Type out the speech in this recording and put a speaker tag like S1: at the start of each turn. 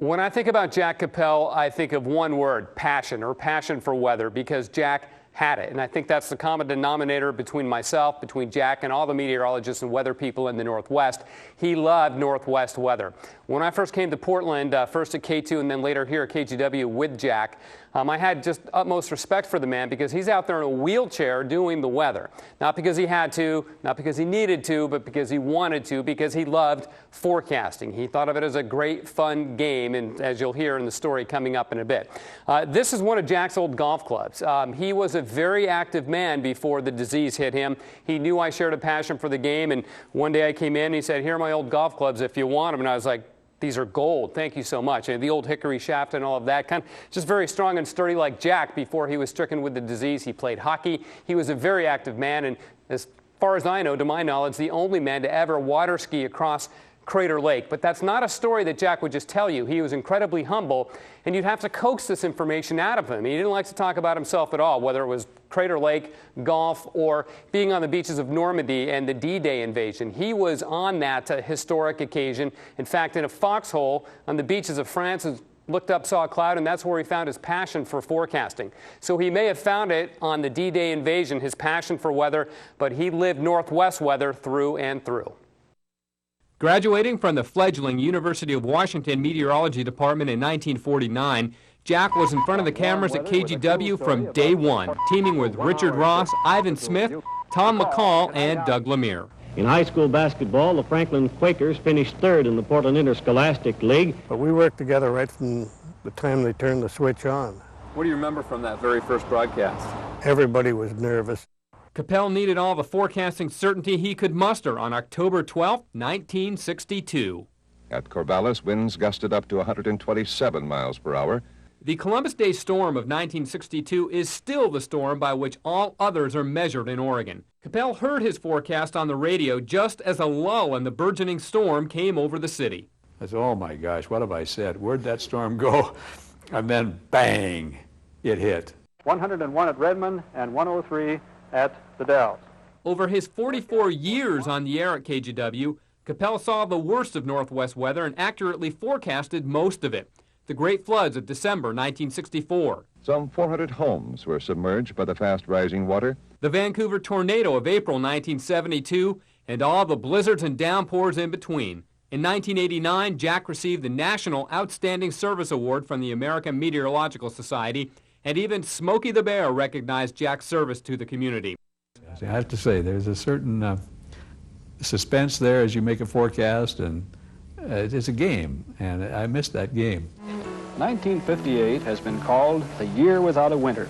S1: When I think about Jack Capell, I think of one word: passion, or passion for weather, because Jack had it. And I think that's the common denominator between myself, between Jack, and all the meteorologists and weather people in the Northwest. He loved Northwest weather. When I first came to Portland, first at K2 and then later here at KGW with Jack, I had just utmost respect for the man because he's out there in a wheelchair doing the weather. Not because he had to, not because he needed to, but because he wanted to, because he loved forecasting. He thought of it as a great, fun game, and as you'll hear in the story coming up in a bit. This is one of Jack's old golf clubs. He was a very active man before the disease hit him. He knew I shared a passion for the game, and one day I came in and he said, "Here are my old golf clubs if you want them." And I was like, "These are gold. Thank you so much." And the old hickory shaft and all of that, kind of just very strong and sturdy like Jack before he was stricken with the disease. He played hockey. He was a very active man, and as far as I know, to my knowledge, the only man to ever water ski across Crater Lake. But that's not a story that Jack would just tell you. He was incredibly humble, and you'd have to coax this information out of him. He didn't like to talk about himself at all, whether it was Crater Lake, golf, or being on the beaches of Normandy and the D-Day invasion. He was on that historic occasion. In fact, in a foxhole on the beaches of France, looked up, saw a cloud, and that's where he found his passion for forecasting. So he may have found it on the D-Day invasion, his passion for weather, but he lived Northwest weather through and through.
S2: Graduating from the fledgling University of Washington Meteorology Department in 1949, Jack was in front of the cameras at KGW from day one, teaming with Richard Ross, Ivan Smith, Tom McCall, and Doug Lemire.
S3: In high school basketball, the Franklin Quakers finished third in the Portland Interscholastic League.
S4: But we worked together right from the time they turned the switch on.
S5: What do you remember from that very first broadcast?
S4: Everybody was nervous.
S2: Capell needed all the forecasting certainty he could muster on October 12, 1962.
S6: At Corvallis, winds gusted up to 127 miles per hour.
S2: The Columbus Day storm of 1962 is still the storm by which all others are measured in Oregon. Capell heard his forecast on the radio just as a lull in the burgeoning storm came over the city.
S7: I said, "Oh my gosh, what have I said? Where'd that storm go?" And then bang, it hit.
S8: 101 at Redmond and 103 at the Dells.
S2: Over his 44 years on the air at KGW, Capell saw the worst of Northwest weather and accurately forecasted most of it. The great floods of December 1964.
S6: Some 400 homes were submerged by the fast-rising water.
S2: The Vancouver tornado of April 1972, and all the blizzards and downpours in between. In 1989, Jack received the National Outstanding Service Award from the American Meteorological Society, and even Smokey the Bear recognized Jack's service to the community.
S7: I have to say, there's a certain suspense there as you make a forecast, and it's a game, and I missed that game.
S8: 1958 has been called the year without a winter.